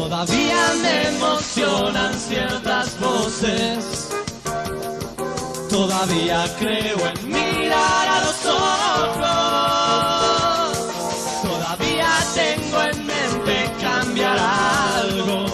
Todavía me emocionan ciertas voces. Todavía creo en mirar a los ojos. Todavía tengo en mente cambiar algo.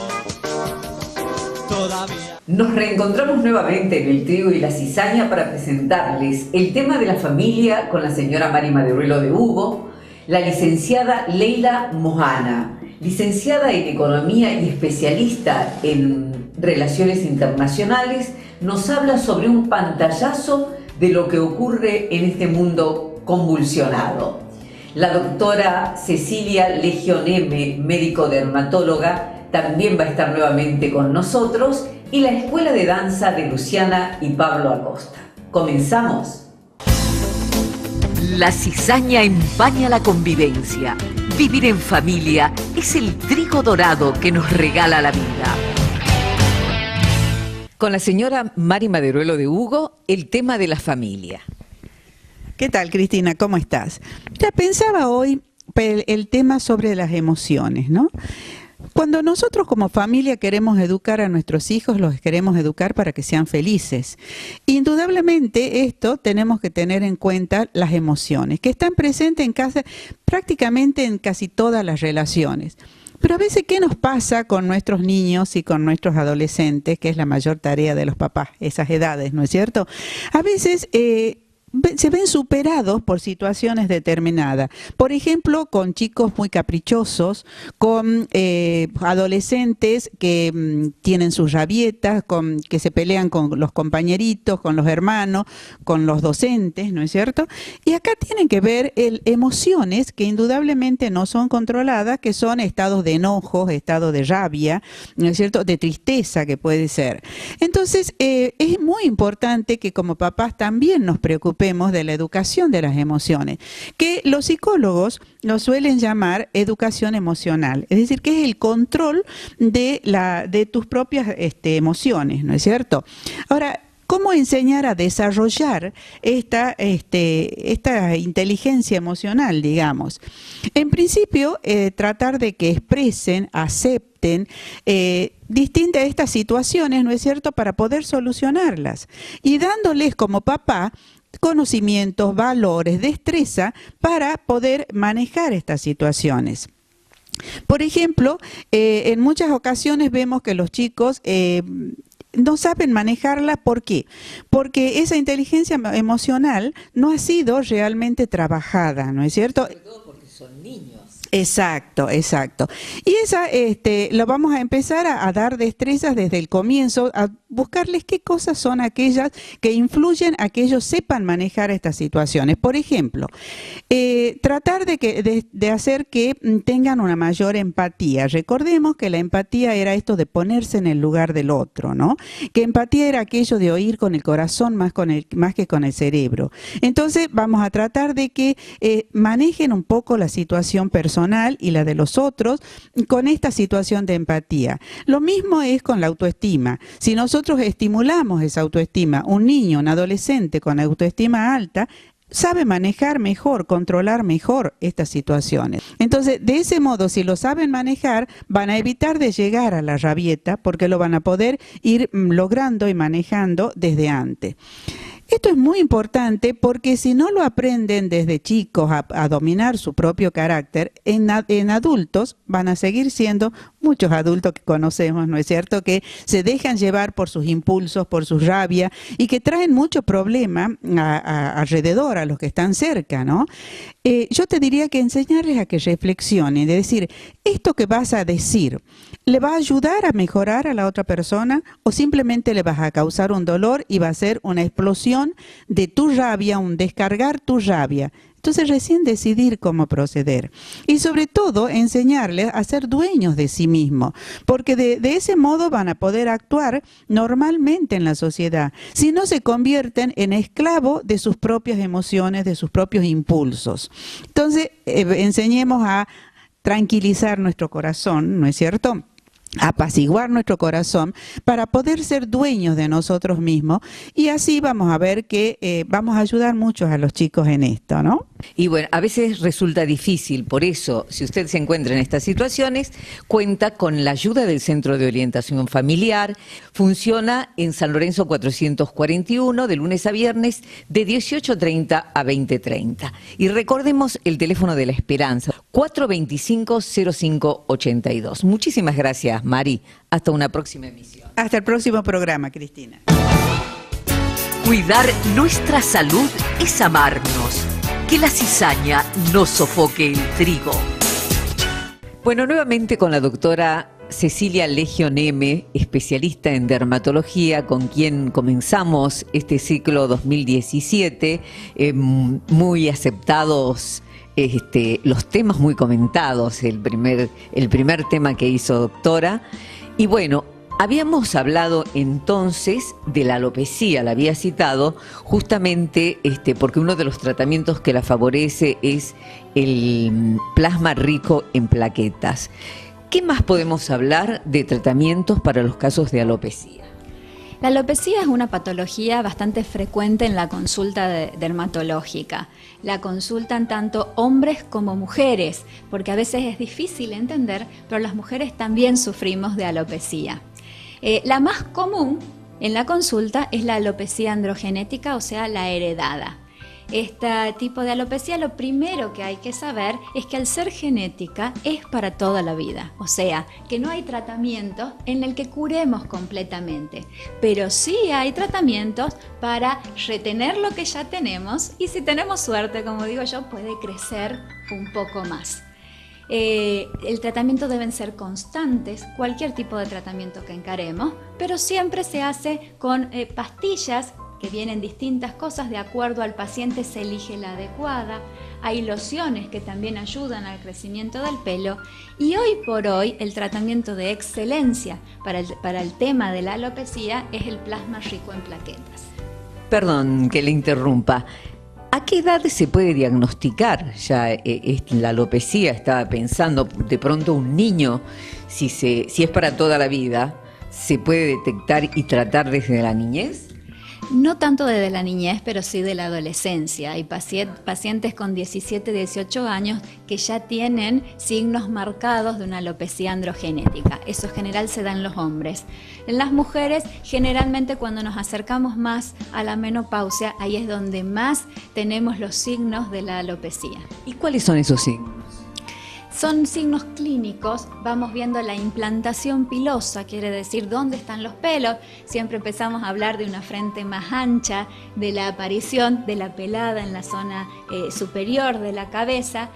Todavía. Nos reencontramos nuevamente en el Trigo y la Cizaña para presentarles el tema de la familia con la señora Mari Maderuelo de Hugo, la licenciada Leila Mohana, licenciada en Economía y especialista en Relaciones Internacionales, nos habla sobre un pantallazo de lo que ocurre en este mundo convulsionado. La doctora Cecilia Legion M, médico dermatóloga, también va a estar nuevamente con nosotros, y la Escuela de Danza de Luciana y Pablo Acosta. ¿Comenzamos? La cizaña empaña la convivencia. Vivir en familia es el trigo dorado que nos regala la vida. Con la señora Mari Maderuelo de Hugo, el tema de la familia. ¿Qué tal, Cristina? ¿Cómo estás? Ya pensaba hoy el tema sobre las emociones, ¿no? Cuando nosotros como familia queremos educar a nuestros hijos, los queremos educar para que sean felices. Indudablemente esto tenemos que tener en cuenta las emociones, que están presentes en casa, prácticamente en casi todas las relaciones. Pero a veces, ¿qué nos pasa con nuestros niños y con nuestros adolescentes, que es la mayor tarea de los papás, esas edades, ¿no es cierto? A veces se ven superados por situaciones determinadas. Por ejemplo, con chicos muy caprichosos, con adolescentes que tienen sus rabietas, que se pelean con los compañeritos, con los hermanos, con los docentes, ¿no es cierto? Y acá tienen que ver emociones que indudablemente no son controladas, que son estados de enojo, estados de rabia, ¿no es cierto?, de tristeza que puede ser. Entonces, es muy importante que como papás también nos preocupemos de la educación de las emociones, que los psicólogos lo suelen llamar educación emocional, es decir, que es el control de tus propias emociones, ¿no es cierto? Ahora, ¿cómo enseñar a desarrollar esta inteligencia emocional, digamos? En principio, tratar de que expresen, acepten distintas estas situaciones, ¿no es cierto?, para poder solucionarlas. Y dándoles como papá conocimientos, valores, destreza para poder manejar estas situaciones. Por ejemplo, en muchas ocasiones vemos que los chicos no saben manejarla. ¿Por qué? Porque esa inteligencia emocional no ha sido realmente trabajada, ¿no es cierto? Sobre todo porque son niños. Exacto, exacto. Y esa lo vamos a empezar a dar destrezas desde el comienzo, a buscarles qué cosas son aquellas que influyen a que ellos sepan manejar estas situaciones. Por ejemplo, tratar de hacer que tengan una mayor empatía. Recordemos que la empatía era esto de ponerse en el lugar del otro, ¿no? Que empatía era aquello de oír con el corazón más que con el cerebro. Entonces vamos a tratar de que manejen un poco la situación personal y la de los otros con esta situación de empatía. Lo mismo es con la autoestima. Si nosotros estimulamos esa autoestima, un niño, un adolescente con autoestima alta, sabe manejar mejor, controlar mejor estas situaciones. Entonces, de ese modo, si lo saben manejar, van a evitar de llegar a la rabieta porque lo van a poder ir logrando y manejando desde antes. Esto es muy importante porque si no lo aprenden desde chicos a dominar su propio carácter, en adultos van a seguir siendo muchos adultos que conocemos, ¿no es cierto?, que se dejan llevar por sus impulsos, por su rabia y que traen mucho problema alrededor, a los que están cerca, ¿no? Yo te diría que enseñarles a que reflexionen, de decir, esto que vas a decir, ¿le va a ayudar a mejorar a la otra persona o simplemente le vas a causar un dolor y va a ser una explosión de tu rabia, un descargar tu rabia? Entonces recién decidir cómo proceder. Y sobre todo enseñarles a ser dueños de sí mismos, porque de ese modo van a poder actuar normalmente en la sociedad, si no se convierten en esclavos de sus propias emociones, de sus propios impulsos. Entonces enseñemos a tranquilizar nuestro corazón, ¿no es cierto?, apaciguar nuestro corazón para poder ser dueños de nosotros mismos, y así vamos a ver que vamos a ayudar mucho a los chicos en esto, ¿no? Y bueno, a veces resulta difícil, por eso, si usted se encuentra en estas situaciones, cuenta con la ayuda del Centro de Orientación Familiar. Funciona en San Lorenzo 441, de lunes a viernes, de 18:30 a 20:30. Y recordemos el teléfono de la esperanza, 425-0582. Muchísimas gracias, Mari. Hasta una próxima emisión. Hasta el próximo programa, Cristina. Cuidar nuestra salud es amarnos. Que la cizaña no sofoque el trigo. Bueno, nuevamente con la doctora Cecilia Legion M, especialista en dermatología, con quien comenzamos este ciclo 2017, muy aceptados los temas, muy comentados, el primer tema que hizo doctora. Y bueno, habíamos hablado entonces de la alopecia, la había citado, justamente porque uno de los tratamientos que la favorece es el plasma rico en plaquetas. ¿Qué más podemos hablar de tratamientos para los casos de alopecia? La alopecia es una patología bastante frecuente en la consulta dermatológica. La consultan tanto hombres como mujeres, porque a veces es difícil entender, pero las mujeres también sufrimos de alopecia. La más común en la consulta es la alopecia androgenética, o sea, la heredada. Este tipo de alopecia, lo primero que hay que saber es que al ser genética es para toda la vida, o sea, que no hay tratamiento en el que curemos completamente, pero sí hay tratamientos para retener lo que ya tenemos y si tenemos suerte, como digo yo, puede crecer un poco más. El tratamiento deben ser constantes, cualquier tipo de tratamiento que encaremos, pero siempre se hace con pastillas que vienen distintas cosas, de acuerdo al paciente se elige la adecuada. Hay lociones que también ayudan al crecimiento del pelo y hoy por hoy el tratamiento de excelencia para el tema de la alopecia es el plasma rico en plaquetas. Perdón que le interrumpa. ¿A qué edad se puede diagnosticar ya la alopecia? Estaba pensando, de pronto un niño, si es para toda la vida, ¿se puede detectar y tratar desde la niñez? No tanto desde la niñez, pero sí de la adolescencia. Hay pacientes con 17, 18 años que ya tienen signos marcados de una alopecia androgenética. Eso en general se da en los hombres. En las mujeres, generalmente cuando nos acercamos más a la menopausia, ahí es donde más tenemos los signos de la alopecia. ¿Y cuáles son esos signos? Son signos clínicos, vamos viendo la implantación pilosa, quiere decir dónde están los pelos. Siempre empezamos a hablar de una frente más ancha, de la aparición de la pelada en la zona superior de la cabeza.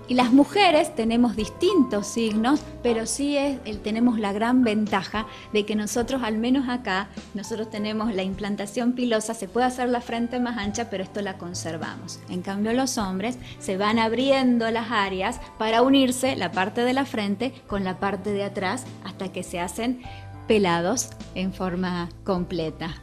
Y las mujeres tenemos distintos signos, pero sí tenemos la gran ventaja de que nosotros, al menos acá, nosotros tenemos la implantación pilosa, se puede hacer la frente más ancha, pero esto la conservamos. En cambio, los hombres se van abriendo las áreas para unirse la parte de la frente con la parte de atrás hasta que se hacen pelados en forma completa.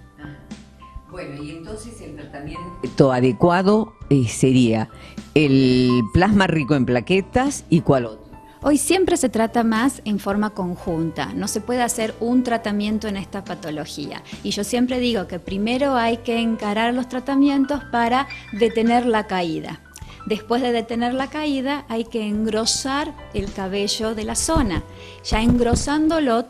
Bueno, y entonces el tratamiento adecuado sería el plasma rico en plaquetas y ¿cuál otro? Hoy siempre se trata más en forma conjunta, no se puede hacer un tratamiento en esta patología. Y yo siempre digo que primero hay que encarar los tratamientos para detener la caída. Después de detener la caída hay que engrosar el cabello de la zona. Ya engrosándolo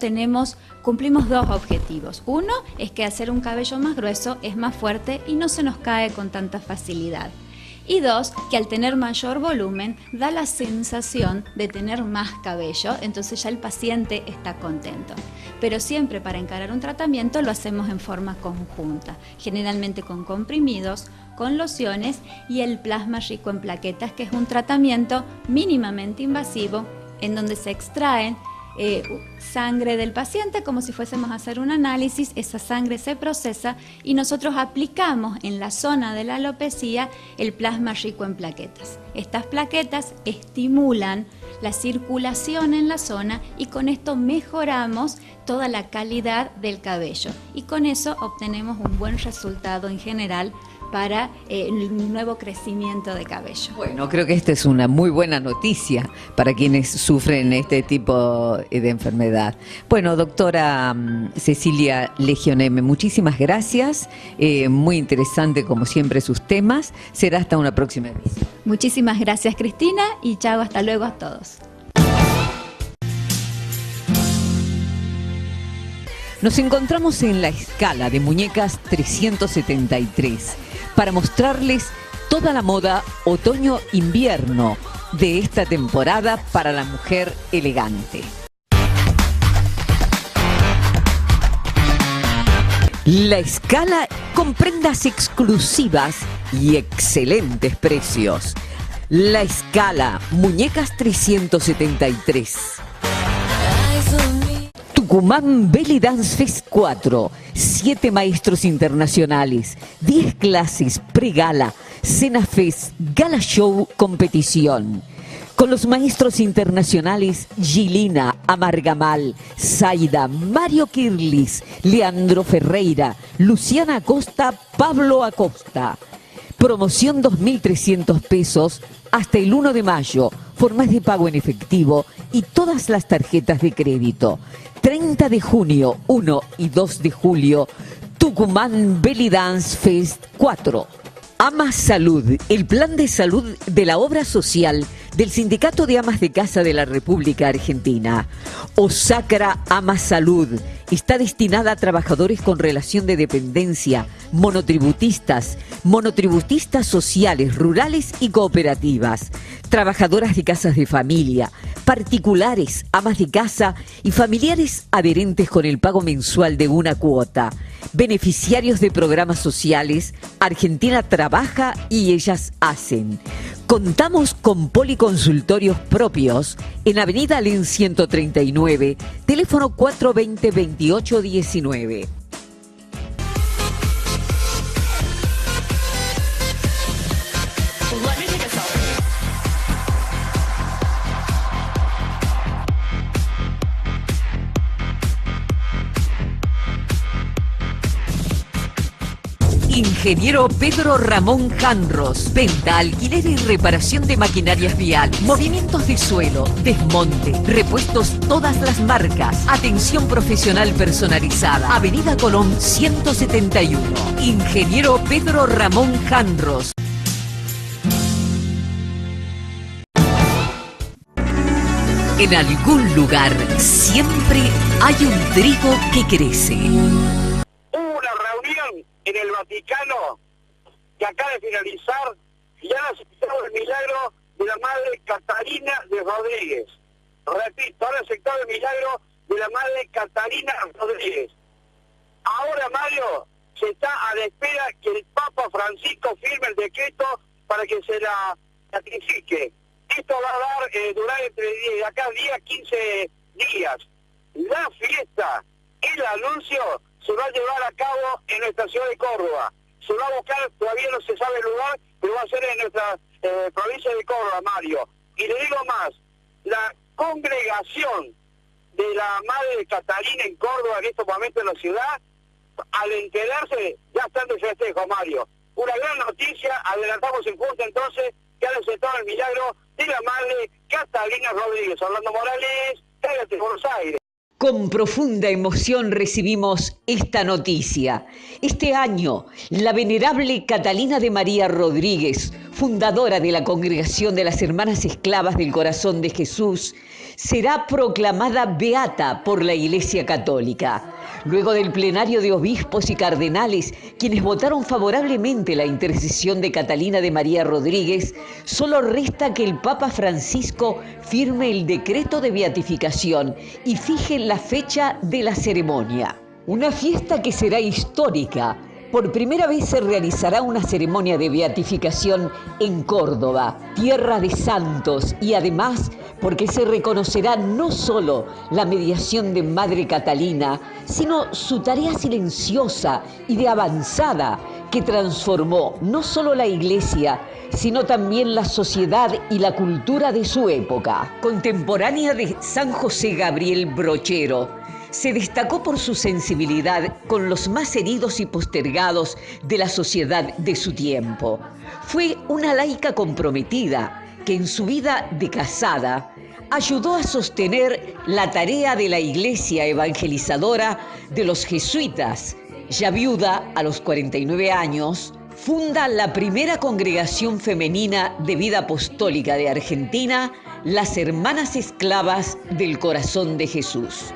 cumplimos dos objetivos. Uno es que hacer un cabello más grueso es más fuerte y no se nos cae con tanta facilidad. Y dos, que al tener mayor volumen da la sensación de tener más cabello, entonces ya el paciente está contento. Pero siempre para encarar un tratamiento lo hacemos en forma conjunta, generalmente con comprimidos, con lociones y el plasma rico en plaquetas, que es un tratamiento mínimamente invasivo en donde se extraen sangre del paciente como si fuésemos a hacer un análisis. Esa sangre se procesa y nosotros aplicamos en la zona de la alopecia el plasma rico en plaquetas. Estas plaquetas estimulan la circulación en la zona y con esto mejoramos toda la calidad del cabello y con eso obtenemos un buen resultado en general para el nuevo crecimiento de cabello. Bueno, creo que esta es una muy buena noticia para quienes sufren este tipo de enfermedad. Bueno, doctora Cecilia Leggio Neme, muchísimas gracias. Muy interesante, como siempre, sus temas. Será hasta una próxima vez. Muchísimas gracias, Cristina, y chao, hasta luego a todos. Nos encontramos en la escala de muñecas 373 para mostrarles toda la moda otoño-invierno de esta temporada para la mujer elegante. La escala con prendas exclusivas y excelentes precios. La escala muñecas 373. Tucumán Belly Dance Fest 4, 7 maestros internacionales, 10 clases, pre-gala, cena fest, gala show, competición. Con los maestros internacionales Gilina Amargamal, Zaida, Mario Kirlis, Leandro Ferreira, Luciana Acosta, Pablo Acosta. Promoción 2.300 pesos hasta el 1 de mayo, formas de pago en efectivo y todas las tarjetas de crédito. 30 de junio, 1 y 2 de julio, Tucumán Belly Dance Fest 4. Ama Salud, el plan de salud de la obra social del Sindicato de Amas de Casa de la República Argentina. Osacra Ama Salud está destinada a trabajadores con relación de dependencia, monotributistas, monotributistas sociales, rurales y cooperativas, trabajadoras de casas de familia, particulares, amas de casa y familiares adherentes con el pago mensual de una cuota, beneficiarios de programas sociales. Argentina trabaja y ellas hacen. Contamos con policonsultorios propios en Avenida Alem 139, teléfono 420-2819. Ingeniero Pedro Ramón Janros. Venta, alquiler y reparación de maquinarias vial, movimientos de suelo, desmonte, repuestos todas las marcas, atención profesional personalizada. Avenida Colón 171. Ingeniero Pedro Ramón Janros. En algún lugar siempre hay un trigo que crece. En el Vaticano, que acaba de finalizar, y han aceptado el milagro de la Madre Catalina de Rodríguez. Repito, han aceptado el milagro de la Madre Catalina Rodríguez. Ahora, Mario, se está a la espera que el Papa Francisco firme el decreto para que se la ratifique. Esto va a dar durar entre de acá 10 a 15 días. La fiesta, el anuncio, se va a llevar a cabo en nuestra ciudad de Córdoba. Se va a buscar, todavía no se sabe el lugar, pero va a ser en nuestra provincia de Córdoba, Mario. Y le digo más, la congregación de la Madre Catalina en Córdoba en estos momentos en la ciudad, al enterarse, ya están de festejo, Mario. Una gran noticia, adelantamos en punto entonces, que han aceptado el milagro de la Madre Catalina Rodríguez. Orlando Morales, cállate, Buenos Aires. Con profunda emoción recibimos esta noticia. Este año, la venerable Catalina de María Rodríguez, fundadora de la Congregación de las Hermanas Esclavas del Corazón de Jesús, será proclamada beata por la Iglesia Católica. Luego del plenario de obispos y cardenales, quienes votaron favorablemente la intercesión de Catalina de María Rodríguez, solo resta que el Papa Francisco firme el decreto de beatificación y fije la fecha de la ceremonia. Una fiesta que será histórica. Por primera vez se realizará una ceremonia de beatificación en Córdoba, tierra de santos, y además porque se reconocerá no solo la mediación de Madre Catalina, sino su tarea silenciosa y de avanzada que transformó no solo la Iglesia, sino también la sociedad y la cultura de su época. Contemporánea de San José Gabriel Brochero, se destacó por su sensibilidad con los más heridos y postergados de la sociedad de su tiempo. Fue una laica comprometida que en su vida de casada ayudó a sostener la tarea de la iglesia evangelizadora de los jesuitas. Ya viuda, a los 49 años, funda la primera congregación femenina de vida apostólica de Argentina, las Hermanas Esclavas del Corazón de Jesús.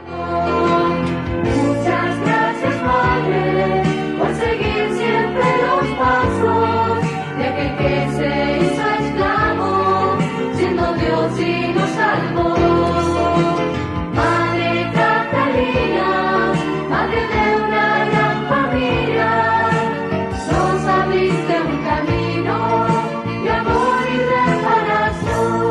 Muchas gracias, Madre, por seguir siempre los pasos de aquel que se hizo esclavo, siendo Dios y nos salvó. Madre Catalina, madre de una gran familia, nos abriste un camino de amor y reparación.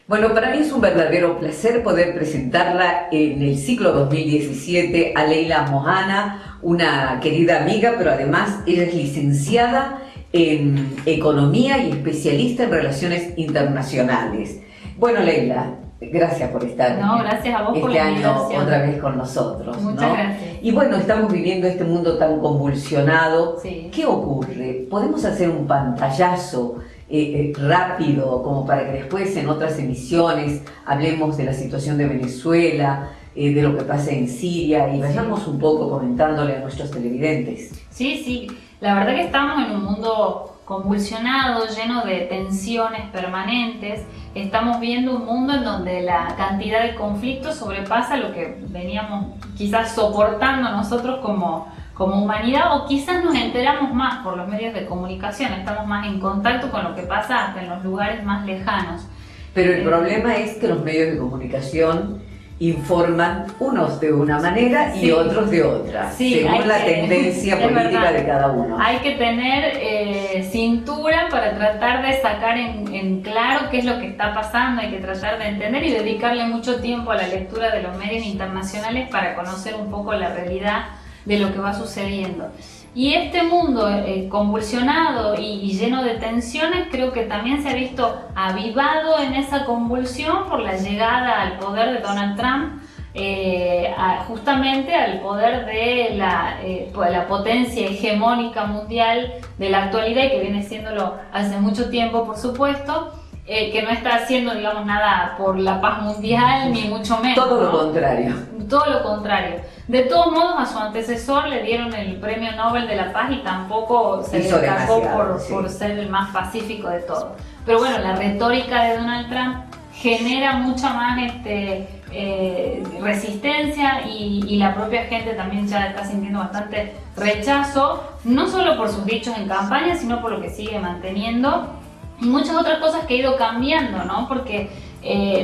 Bueno, para mí es un verdadero placer poder presentarla en el ciclo 2017 a Leila Mohana, una querida amiga, pero además ella es licenciada en Economía y especialista en Relaciones Internacionales. Bueno, Leila, gracias por estar gracias a vos por la año invitación. otra vez con nosotros. Muchas gracias. Y bueno, estamos viviendo este mundo tan convulsionado. Sí. ¿Qué ocurre? ¿Podemos hacer un pantallazo rápido como para que después en otras emisiones hablemos de la situación de Venezuela, de lo que pasa en Siria y vayamos un poco comentándole a nuestros televidentes? Sí, la verdad que estamos en un mundo convulsionado, lleno de tensiones permanentes. Estamos viendo un mundo en donde la cantidad de conflictos sobrepasa lo que veníamos quizás soportando nosotros como humanidad, o quizás nos enteramos más por los medios de comunicación, estamos más en contacto con lo que pasa hasta en los lugares más lejanos. Pero el problema es que los medios de comunicación informan unos de una manera y otros de otra, según la tendencia política de cada uno. Hay que tener cintura para tratar de sacar en claro qué es lo que está pasando, hay que tratar de entender y dedicarle mucho tiempo a la lectura de los medios internacionales para conocer un poco la realidad de lo que va sucediendo. Y este mundo convulsionado y lleno de tensiones creo que también se ha visto avivado en esa convulsión por la llegada al poder de Donald Trump, justamente al poder de la potencia hegemónica mundial de la actualidad, y que viene siéndolo hace mucho tiempo, por supuesto, que no está haciendo, digamos, nada por la paz mundial, ni mucho menos. Todo lo contrario. Todo lo contrario. De todos modos, a su antecesor le dieron el Premio Nobel de la Paz y tampoco se destacó por ser el más pacífico de todos. Pero bueno, la retórica de Donald Trump genera mucha más resistencia y la propia gente también ya está sintiendo bastante rechazo, no solo por sus dichos en campaña, sino por lo que sigue manteniendo y muchas otras cosas que ha ido cambiando, ¿no? Porque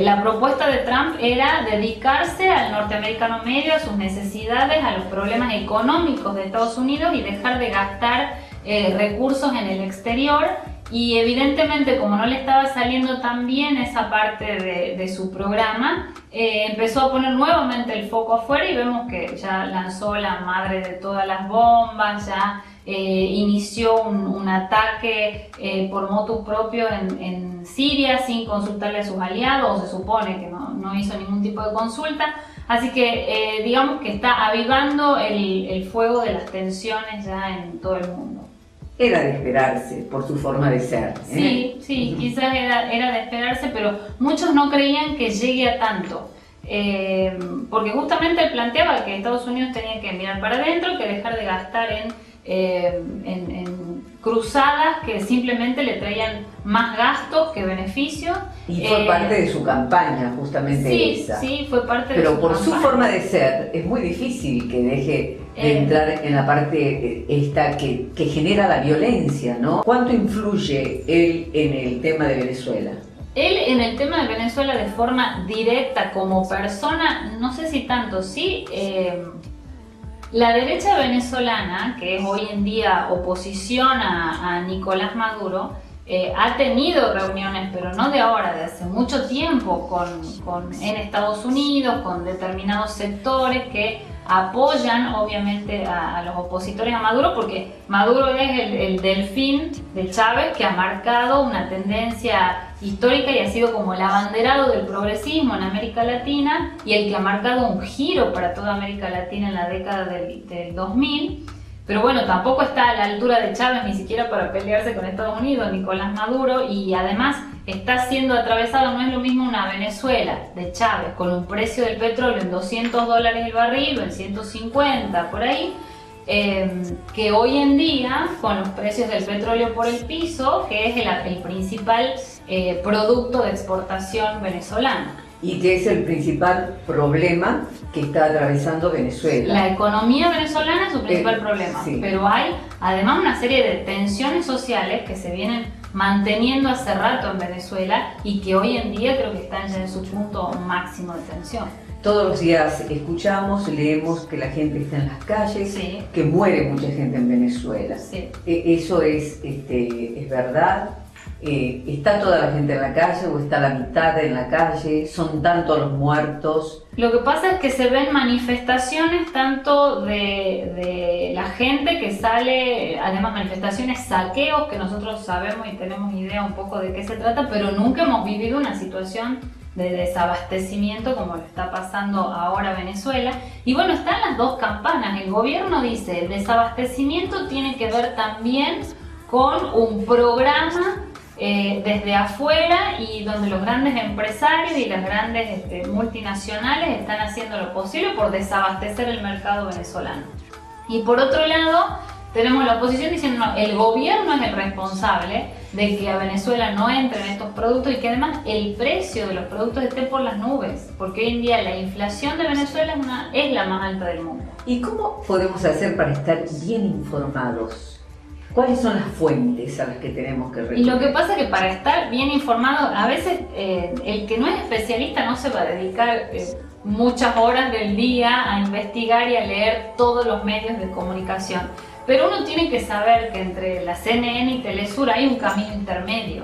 la propuesta de Trump era dedicarse al norteamericano medio, a sus necesidades, a los problemas económicos de Estados Unidos y dejar de gastar recursos en el exterior. Y evidentemente, como no le estaba saliendo tan bien esa parte de su programa, empezó a poner nuevamente el foco afuera y vemos que ya lanzó la madre de todas las bombas, ya inició un ataque por motu propio en Siria sin consultarle a sus aliados, o se supone que no hizo ningún tipo de consulta. Así que digamos que está avivando el fuego de las tensiones ya en todo el mundo. Era de esperarse por su forma de ser. Sí, quizás era de esperarse, pero muchos no creían que llegue a tanto. Porque justamente él planteaba que Estados Unidos tenía que mirar para adentro, que dejar de gastar en cruzadas que simplemente le traían más gastos que beneficios. Y fue parte de su campaña, justamente esa. Sí, fue parte Pero de su por campaña. su forma de ser, es muy difícil que deje de entrar en la parte esta que genera la violencia, ¿no? ¿Cuánto influye él en el tema de Venezuela? Él en el tema de Venezuela de forma directa como persona, no sé si tanto, sí. La derecha venezolana, que es hoy en día oposición a Nicolás Maduro, ha tenido reuniones, pero no de ahora, de hace mucho tiempo, en Estados Unidos, con determinados sectores que apoyan obviamente a los opositores a Maduro, porque Maduro es el delfín de Chávez que ha marcado una tendencia histórica y ha sido como el abanderado del progresismo en América Latina y el que ha marcado un giro para toda América Latina en la década del 2000. Pero bueno, tampoco está a la altura de Chávez ni siquiera para pelearse con Estados Unidos, Nicolás Maduro, y además está siendo atravesado, no es lo mismo una Venezuela de Chávez con un precio del petróleo en $200 el barril o en 150 por ahí, que hoy en día con los precios del petróleo por el piso, que es el principal producto de exportación venezolana. Y que es el principal problema que está atravesando Venezuela. La economía venezolana es su principal problema, sí. Pero hay además una serie de tensiones sociales que se vienen manteniendo hace rato en Venezuela y que hoy en día creo que están ya en su punto máximo de tensión. Todos los días escuchamos, leemos que la gente está en las calles, Sí. que muere mucha gente en Venezuela. Sí. ¿Eso es verdad? ¿Está toda la gente en la calle o está la mitad en la calle? ¿Son tantos los muertos? Lo que pasa es que se ven manifestaciones tanto de la gente que sale, además manifestaciones, saqueos, que nosotros sabemos y tenemos idea un poco de qué se trata, pero nunca hemos vivido una situación de desabastecimiento como lo está pasando ahora Venezuela. Y bueno, están las dos campanas. El gobierno dice el desabastecimiento tiene que ver también con un programa desde afuera y donde los grandes empresarios y las grandes multinacionales están haciendo lo posible por desabastecer el mercado venezolano. Y por otro lado, tenemos la oposición diciendo no, el gobierno es el responsable de que a Venezuela no entren estos productos y que además el precio de los productos esté por las nubes, porque hoy en día la inflación de Venezuela es la más alta del mundo. ¿Y cómo podemos hacer para estar bien informados? ¿Cuáles son las fuentes a las que tenemos que recurrir? Y lo que pasa es que para estar bien informado, a veces el que no es especialista no se va a dedicar muchas horas del día a investigar y a leer todos los medios de comunicación. Pero uno tiene que saber que entre la CNN y Telesur hay un camino intermedio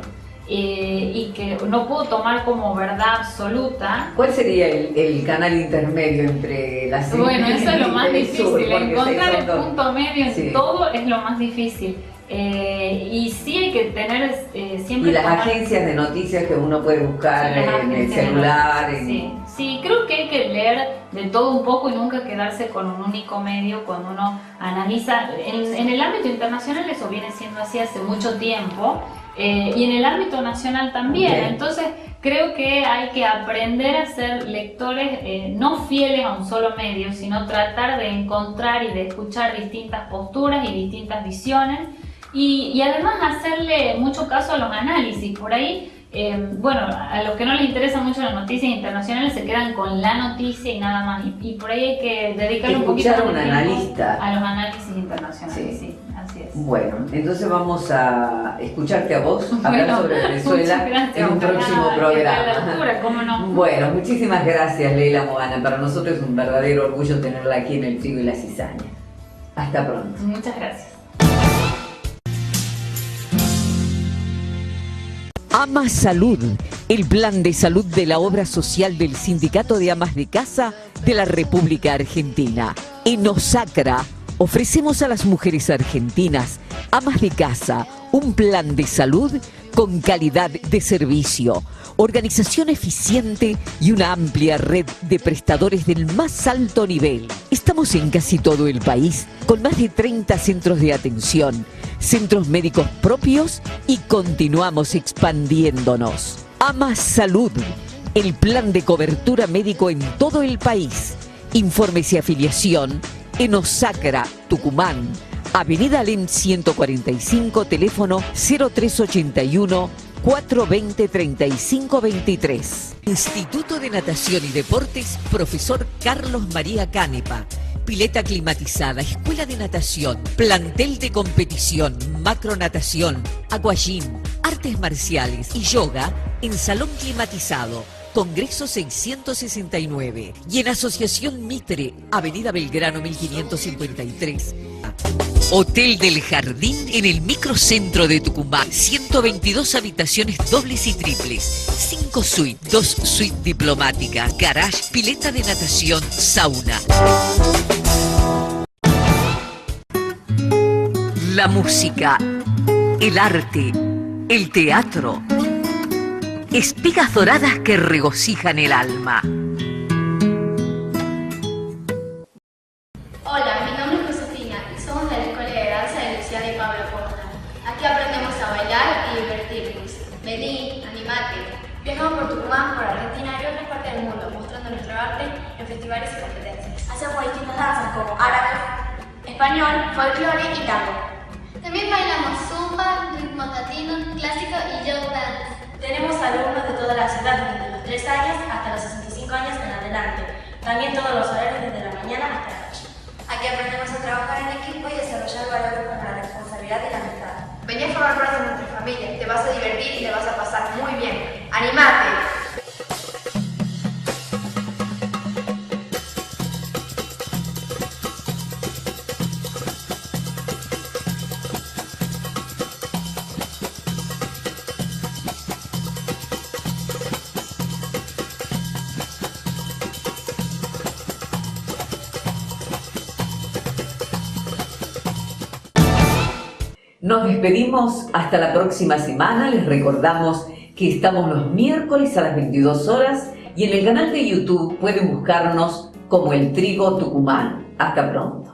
y que no puedo tomar como verdad absoluta. ¿Cuál sería el canal intermedio entre la CNN Bueno, eso es lo más Telesur? difícil, Porque encontrar el son punto medio en Sí. todo es lo más difícil. Y sí hay que tener siempre... Y las tomar- agencias de noticias que uno puede buscar Sí, las en el agencias de celular. noticias, sí, creo que hay que leer de todo un poco y nunca quedarse con un único medio cuando uno analiza. En el ámbito internacional eso viene siendo así hace mucho tiempo y en el ámbito nacional también. Bien. Entonces creo que hay que aprender a ser lectores no fieles a un solo medio, sino tratar de encontrar y de escuchar distintas posturas y distintas visiones. Y además hacerle mucho caso a los análisis. Por ahí, bueno, a los que no les interesan mucho las noticias internacionales se quedan con la noticia y nada más. Y por ahí hay que dedicarle un poquito Escuchar a de un tiempo analista. a los análisis internacionales. Sí. Sí, así es. Bueno, entonces vamos a escucharte a vos hablar Bueno, sobre Venezuela muchas gracias, en un ojalá próximo esté a la programa. altura, ¿cómo no? Bueno, muchísimas gracias, Leila Mohana. Para nosotros es un verdadero orgullo tenerla aquí en El Trigo y la Cizaña. Hasta pronto. Muchas gracias. Ama Salud, el plan de salud de la obra social del Sindicato de Amas de Casa de la República Argentina. En Osacra ofrecemos a las mujeres argentinas, amas de casa, un plan de salud con calidad de servicio, organización eficiente y una amplia red de prestadores del más alto nivel. Estamos en casi todo el país, con más de 30 centros de atención, centros médicos propios y continuamos expandiéndonos. Ama Salud, el plan de cobertura médico en todo el país. Informes y afiliación en Osacra, Tucumán, Avenida Alem 145, teléfono 0381 420-3523. Instituto de Natación y Deportes, profesor Carlos María Canepa. Pileta climatizada, escuela de natación, plantel de competición, macronatación, aquagym, artes marciales y yoga en salón climatizado. Congreso 669 y en Asociación Mitre, Avenida Belgrano 1553. Hotel del Jardín en el microcentro de Tucumán. 122 habitaciones dobles y triples. 5 suites, 2 suites diplomáticas, garage, pileta de natación, sauna. La música, el arte, el teatro. Espigas doradas que regocijan el alma. Hola, mi nombre es Josefina y somos de la Escuela de Danza de Luciana y Pablo Costa. Aquí aprendemos a bailar y divertirnos. Vení, animate. Viajamos por Tucumán, por Argentina y otras partes del mundo, mostrando nuestro arte en festivales y competencias. Hacemos distintas danzas como árabe, español, folclore y tango. También bailamos zumba, ritmo latino, clásico y yoga dance. Tenemos alumnos de todas las edades, desde los 3 años hasta los 65 años en adelante. También todos los horarios desde la mañana hasta la noche. Aquí aprendemos a trabajar en equipo y desarrollar valores con la responsabilidad y la amistad. Vení a formar parte de nuestra familia, te vas a divertir y te vas a pasar muy bien. ¡Animate! Nos despedimos hasta la próxima semana. Les recordamos que estamos los miércoles a las 22 horas y en el canal de YouTube pueden buscarnos como El Trigo Tucumán. Hasta pronto.